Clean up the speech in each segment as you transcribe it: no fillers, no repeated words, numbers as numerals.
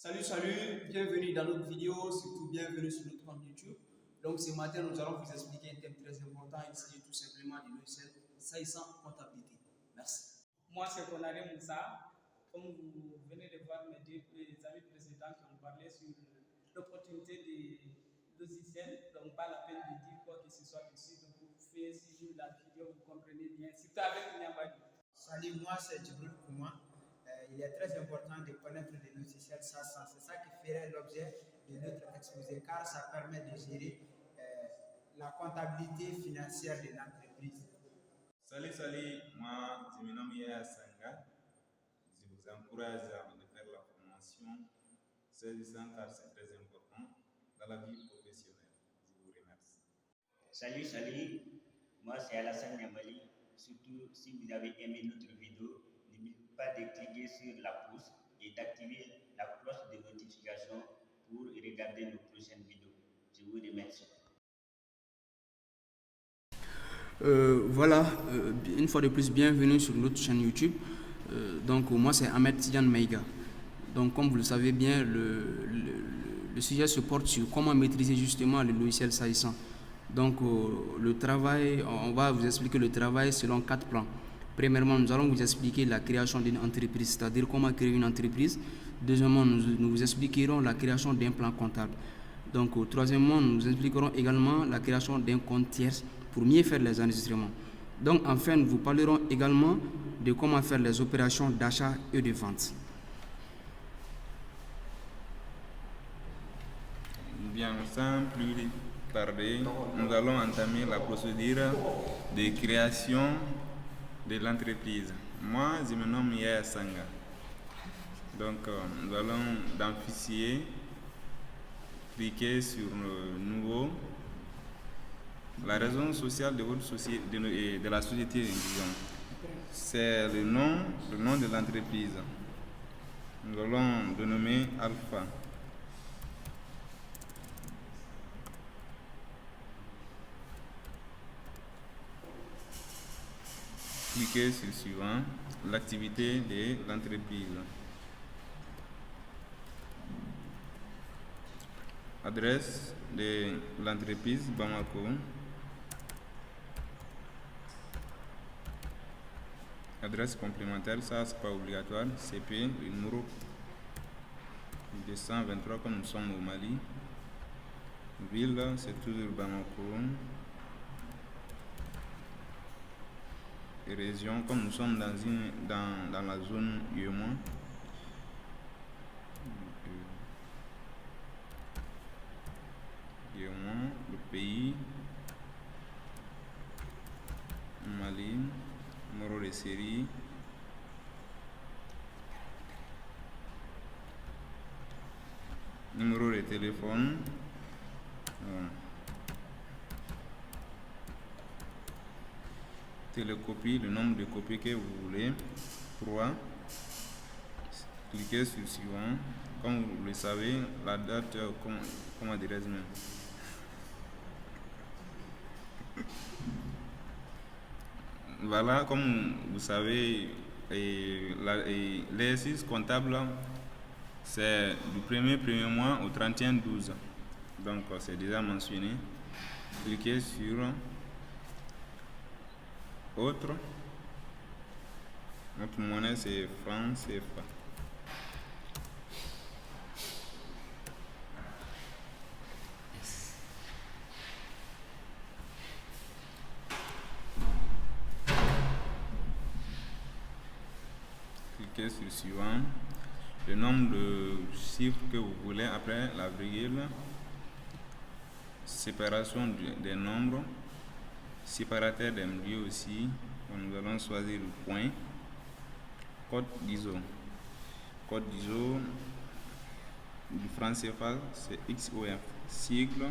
Salut, bienvenue dans notre vidéo, surtout bienvenue sur notre compte YouTube. Donc ce matin, nous allons vous expliquer un thème très important. Il s'agit tout simplement du logiciel Saïsan Comptabilité. Merci. Moi, c'est Konare Moussa. Comme vous venez de voir mes amis précédents qui ont parlé sur l'opportunité des logiciels, donc pas la peine de dire quoi que ce soit dessus. Donc vous faites suivre la vidéo, vous comprenez bien. C'est avec Niambadi. Salut, moi c'est Djibril Kouma. Il est très important de connaître les logiciels SaaS. C'est ça qui ferait l'objet de notre exposé car ça permet de gérer la comptabilité financière de l'entreprise. Salut, moi je me nomme Yaya Sanga. Je vous encourage de faire la formation saisissant car c'est très important dans la vie professionnelle. Je vous remercie. Salut, moi c'est Alassane Niambali. Surtout si vous avez aimé notre vidéo, n'oubliez pas de cliquer sur la pouce et d'activer la cloche de notification pour regarder nos prochaines vidéos. Je vous remercie. Une fois de plus, bienvenue sur notre chaîne YouTube. Donc moi c'est Ahmed Tidiane Maïga. Donc comme vous le savez bien, le sujet se porte sur comment maîtriser justement le logiciel Saïsan. Donc le travail, on va vous expliquer le travail selon 4 plans. Premièrement, nous allons vous expliquer la création d'une entreprise, c'est-à-dire comment créer une entreprise. Deuxièmement, nous vous expliquerons la création d'un plan comptable. Donc troisièmement, nous expliquerons également la création d'un compte tierce pour mieux faire les enregistrements. Donc enfin, nous vous parlerons également de comment faire les opérations d'achat et de vente. Bien, sans plus tarder, nous allons entamer la procédure de création de l'entreprise. Moi, je me nomme Yaya Sanga. Donc, nous allons dans Fichier, cliquer sur Nouveau. La raison sociale de votre société, de la société, c'est le nom de l'entreprise. Nous allons dénommer Alpha. Cliquez sur suivant, l'activité de l'entreprise. Adresse de l'entreprise Bamako. Adresse complémentaire, ça c'est pas obligatoire. CP, le numéro 223 comme nous sommes au Mali. Ville, c'est toujours Bamako. Et région, comme nous sommes dans la zone UEMOA. Le pays, Mali, numéro de série, numéro de téléphone, télécopie, le nombre de copies que vous voulez, 3. Cliquez sur suivant. Comme vous le savez, la date, comment dirais-je même. Voilà, comme vous savez, l'exercice comptable, c'est du premier mois au 31/12. Donc, c'est déjà mentionné. Cliquez sur Autre. Notre monnaie, c'est franc CFA. Cliquez sur suivant. Le nombre de chiffres que vous voulez après la virgule. Séparation des nombres. Séparateur des milieux aussi. Donc, nous allons choisir le point. Code d'ISO. Code d'ISO du franc CFA, c'est XOF. Sigle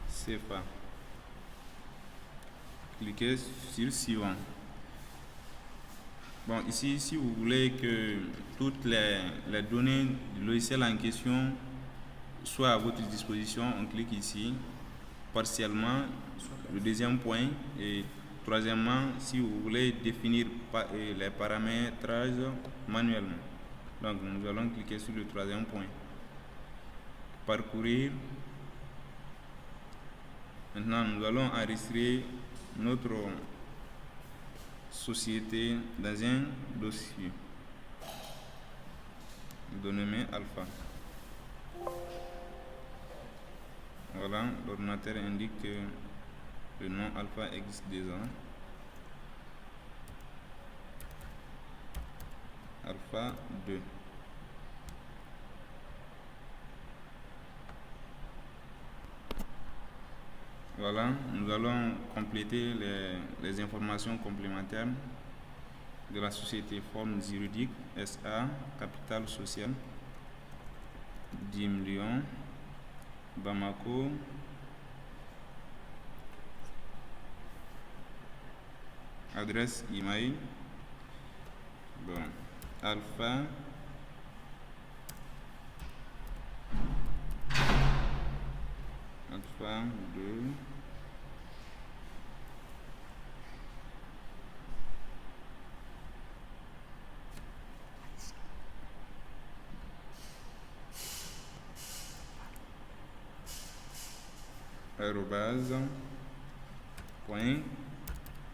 CFA. Cliquez sur suivant. Bon, ici, si vous voulez que toutes les données du logiciel en question soient à votre disposition, on clique ici, partiellement, le deuxième point, et troisièmement, si vous voulez définir les paramétrages manuellement. Donc nous allons cliquer sur le troisième point. Parcourir. Maintenant nous allons enregistrer notre société dans un dossier dénommé alpha. Voilà, l'ordinateur indique que le nom alpha existe déjà. Alpha 2. Voilà, nous allons compléter les informations complémentaires de la société forme juridique SA, capital social, 10 millions, Bamako, adresse email, bon, alpha, alpha 2,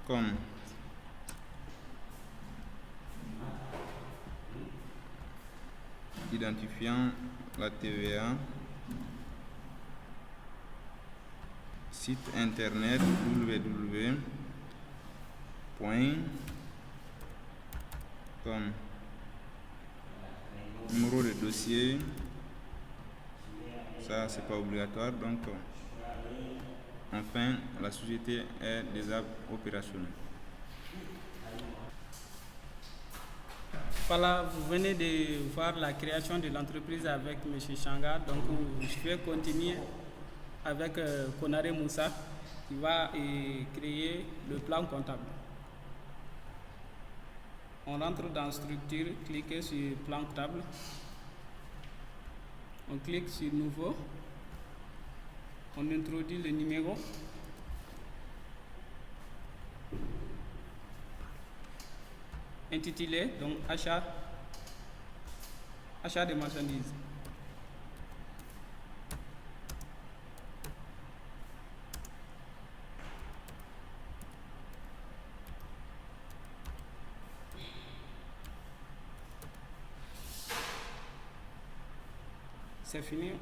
@.com. Identifiant la TVA, site internet www.com. Numéro de dossier, ça c'est pas obligatoire, donc enfin la société est déjà opérationnelle. Voilà, vous venez de voir la création de l'entreprise avec M. Changa. Donc, je vais continuer avec Konare Moussa qui va créer le plan comptable. On rentre dans structure, cliquez sur plan comptable. On clique sur nouveau. On introduit le numéro. Intitulé, donc achat de marchandises. C'est fini.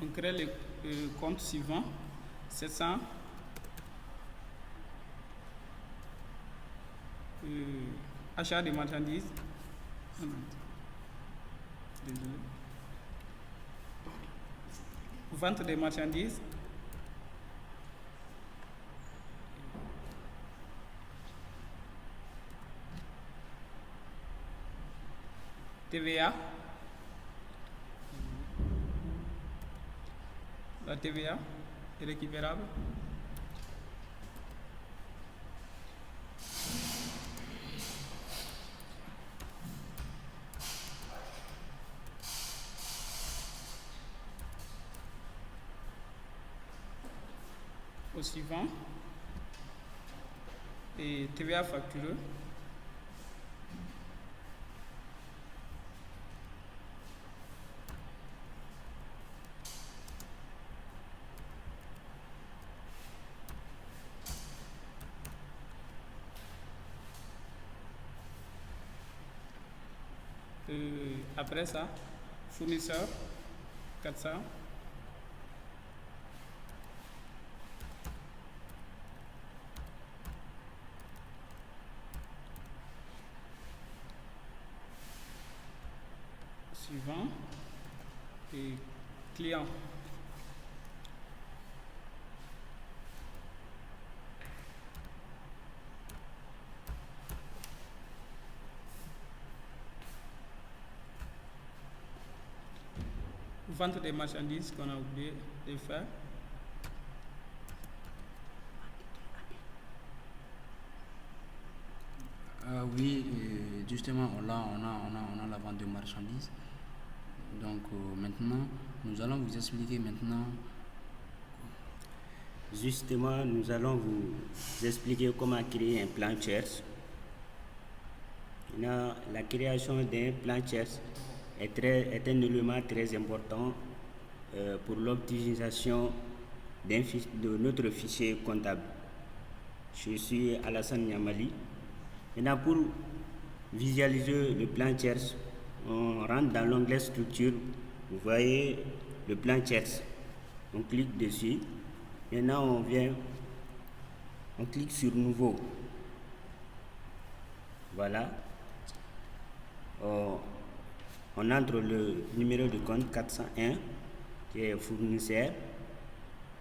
On crée le compte suivant, 700. Achat de marchandises. Désolé. Vente des marchandises. TVA. La TVA est récupérable. Au suivant, et TVA factureux. Après ça, fournisseur, 400. Suivant, et client. Vente des marchandises qu'on a oublié de faire. Oui, justement, on a la vente de marchandises. Donc maintenant, nous allons vous expliquer maintenant. Justement, nous allons vous expliquer comment créer un plan cherche. Maintenant, la création d'un plan tierce est un élément très important pour l'optimisation de notre fichier comptable. Je suis Alassane Niamali. Maintenant, pour visualiser le plan tierce, on rentre dans l'onglet structure. Vous voyez le plan tierce. On clique dessus. Maintenant, on clique sur nouveau. Voilà. On entre le numéro de compte 401 qui est fournisseur.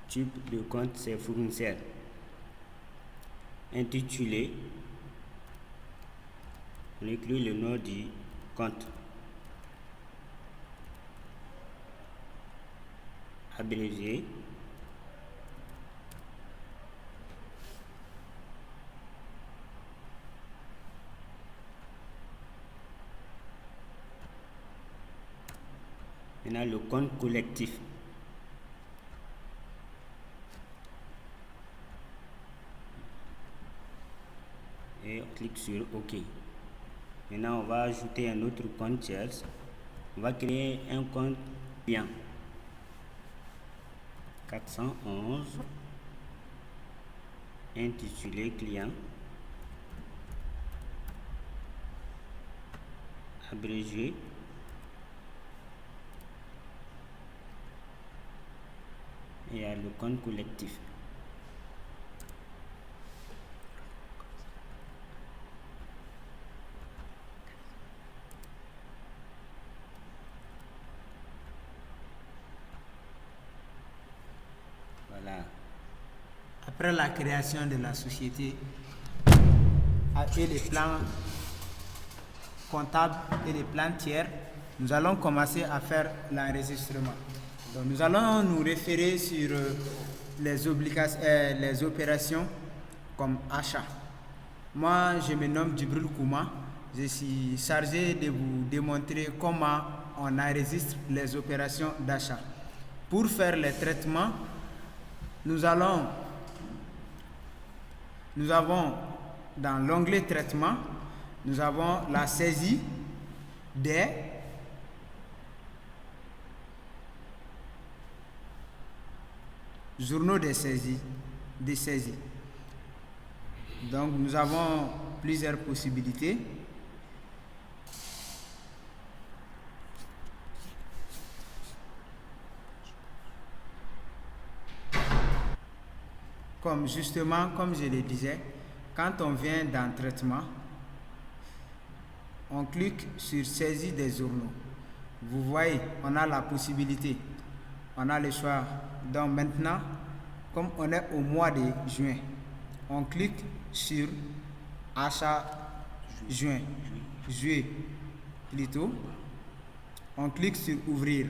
Type de compte, c'est fournisseur. Intitulé. On écrit le nom du compte. Abrégé. Maintenant, le compte collectif. Et on clique sur OK. Maintenant, on va ajouter un autre compte tierce. On va créer un compte client. 411. Intitulé client. Abrégé. Et il y a le compte collectif. Voilà. Après la création de la société et les plans comptables et les plans tiers, nous allons commencer à faire l'enregistrement. Donc, nous allons nous référer sur les opérations comme achat. Moi, je me nomme Djibril Kouma. Je suis chargé de vous démontrer comment on enregistre les opérations d'achat. Pour faire les traitements, nous avons dans l'onglet traitement, nous avons la saisie des journaux de saisie. Donc nous avons plusieurs possibilités. Comme je le disais, quand on vient dans traitement, on clique sur saisie des journaux. Vous voyez, on a la possibilité, on a le choix. Donc maintenant, comme on est au mois de juin, on clique sur achat juillet plutôt. On clique sur ouvrir.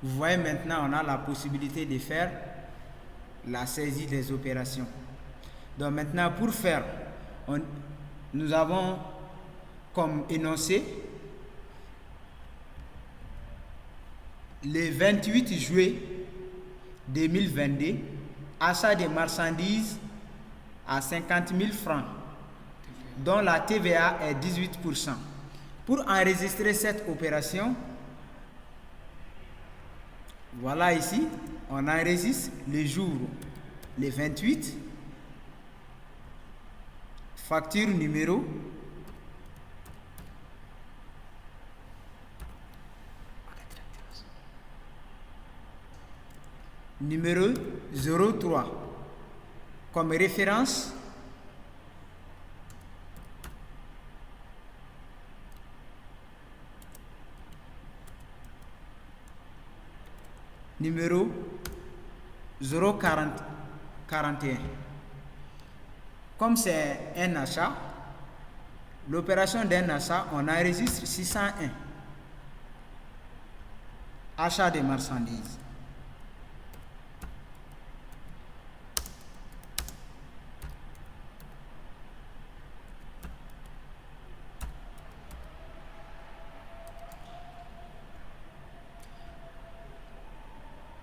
Vous voyez maintenant, on a la possibilité de faire la saisie des opérations. Donc maintenant, pour faire, nous avons comme énoncé le 28 juillet 2022, achat de marchandises à 50 000 francs, dont la TVA est 18%. Pour enregistrer cette opération, voilà ici, on enregistre le jour, le 28, facture numéro, numéro 03, comme référence, numéro 041. Comme c'est un achat, l'opération d'un achat, on enregistre 601. Achat de marchandises.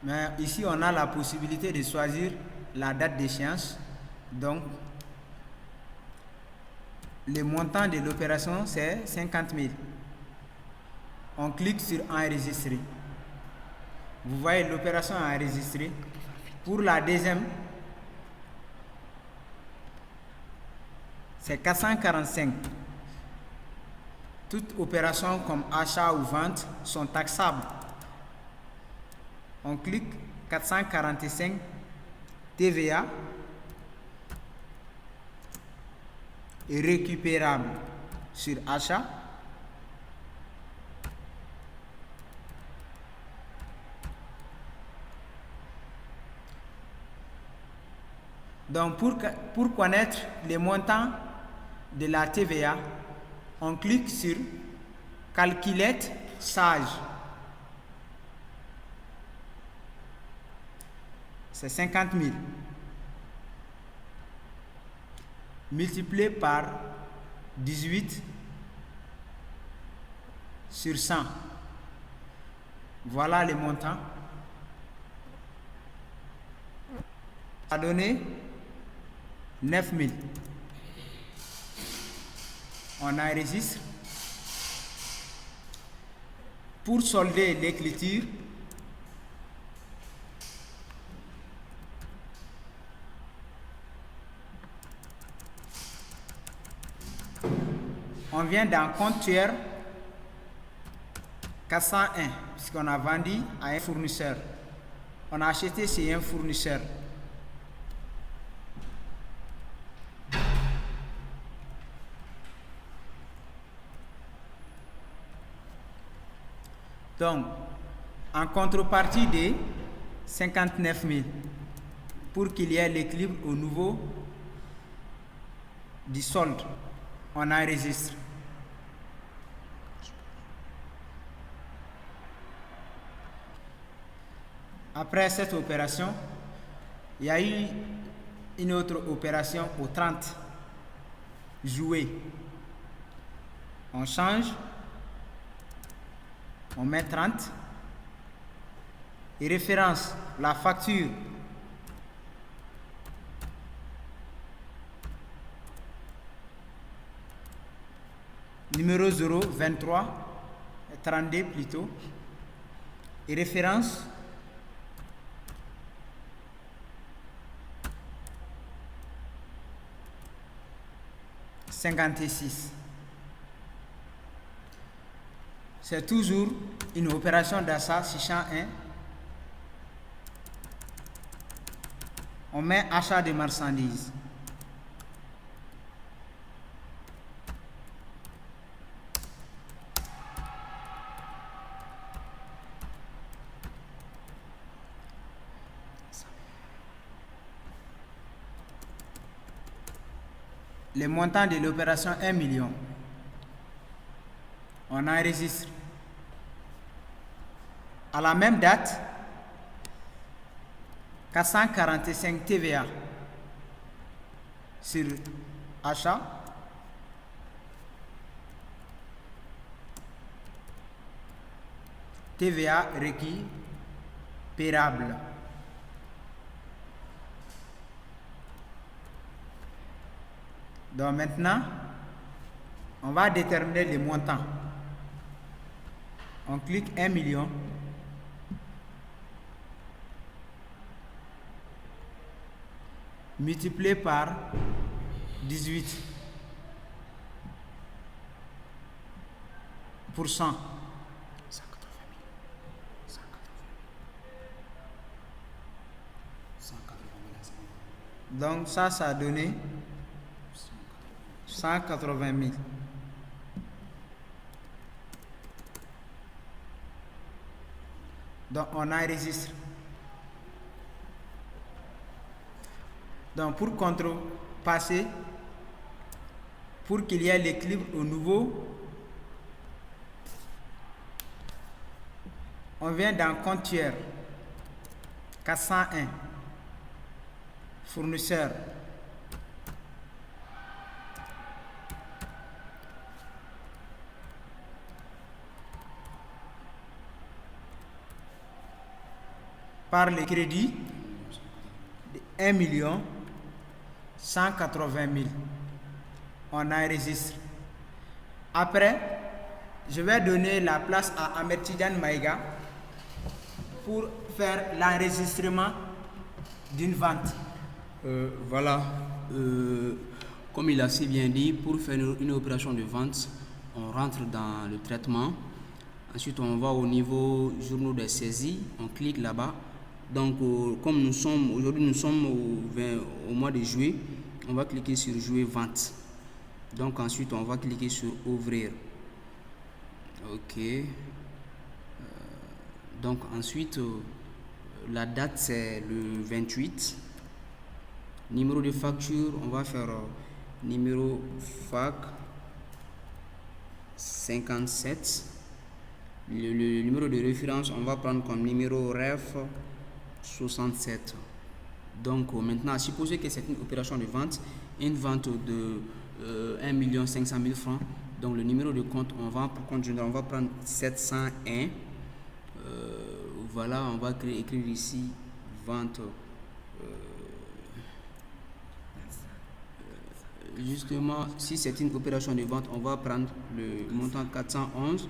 Mais ici, on a la possibilité de choisir la date d'échéance. Donc, le montant de l'opération, c'est 50 000. On clique sur enregistrer. Vous voyez l'opération enregistrée. Pour la deuxième, c'est 445. Toutes opérations comme achat ou vente sont taxables. On clique 445 TVA et récupérable sur achat. Donc pour connaître les montants de la TVA, on clique sur calculette sage. C'est 50 000 multiplié par 18 sur 100. Voilà les montants. Ça a donné 9 000. On enregistre. Pour solder l'écriture, on vient dans compteur 401 puisqu'on a vendu à un fournisseur. On a acheté chez un fournisseur. Donc, en contrepartie de 59 000, pour qu'il y ait l'équilibre au niveau du solde, on enregistre. Après cette opération, il y a eu une autre opération au 30, jouer. On change. On met 30 et référence la facture numéro 023 32 plutôt et référence « 56 ». C'est toujours une opération d'achat 601. On met achat de marchandises. Le montant de l'opération 1 million. On enregistre. À la même date, 445 TVA sur achat. TVA récupérable. Donc maintenant, on va déterminer les montants. On clique 1 million. Multiplié par 18%. Donc ça a donné 180 000. Donc on enregistre. Donc pour contrepasser, pour qu'il y ait l'équilibre au nouveau, on vient dans compteur 401 fournisseur. Par le crédit de 1 180 000. on enregistre. Après, je vais donner la place à Ahmed Tidiane Maïga pour faire l'enregistrement d'une vente. Voilà, comme il a si bien dit, pour faire une opération de vente, on rentre dans le traitement. Ensuite, on va au niveau journaux des saisies, on clique là-bas. Donc, comme aujourd'hui nous sommes au mois de juillet, on va cliquer sur jouer vente. Donc ensuite, on va cliquer sur ouvrir. Ok. Donc ensuite, la date c'est le 28. Numéro de facture, on va faire numéro FAC 57. Le numéro de référence, on va prendre comme numéro REF 67. Donc maintenant, supposez que c'est une opération de vente, une vente de 1 500 000 francs. Donc le numéro de compte, on va prendre 701. Voilà, on va écrire ici vente. Justement, si c'est une opération de vente, on va prendre le montant 411.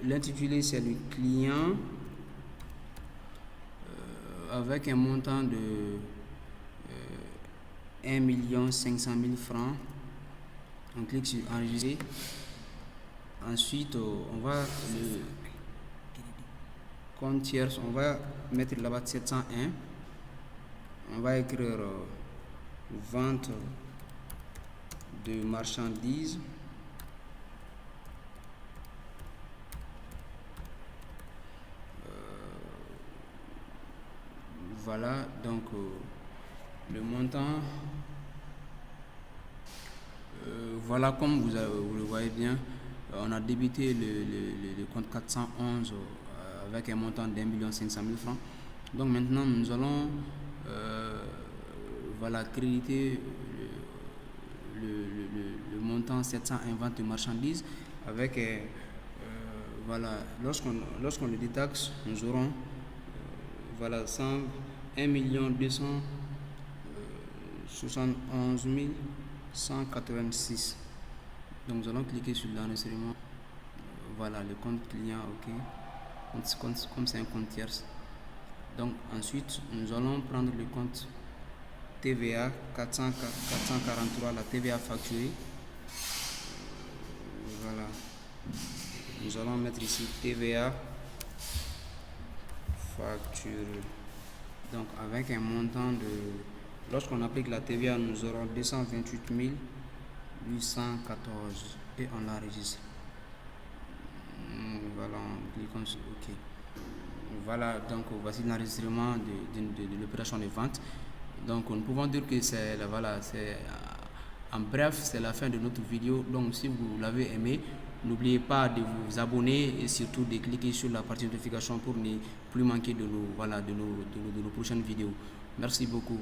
L'intitulé c'est le client avec un montant de 1 500 000 francs. On clique sur enregistrer. Ensuite, on va le compte tiers, on va mettre là-bas 701. On va écrire vente de marchandises. Voilà, donc le montant, voilà, comme vous le voyez bien, on a débité le compte 411 avec un montant d'1 500 000 francs. Donc maintenant, nous allons voilà, créditer le montant 701 vente de marchandises avec, voilà, lorsqu'on le détaxe, nous aurons voilà, 1 271 186. Donc nous allons cliquer sur l'enregistrement. Voilà, le compte client, ok. Comme c'est un compte tierce. Donc ensuite, nous allons prendre le compte TVA 443, la TVA facturée. Voilà. Nous allons mettre ici TVA facturée. Donc avec un montant de... Lorsqu'on applique la TVA, nous aurons 228 814 et on l'enregistre. Voilà, on clique sur OK. Voilà, donc voici l'enregistrement de l'opération de vente. Donc nous pouvons dire que c'est voilà, en bref, c'est la fin de notre vidéo. Donc si vous l'avez aimé, n'oubliez pas de vous abonner et surtout de cliquer sur la partie notification pour ne plus manquer de nos prochaines vidéos. Merci beaucoup.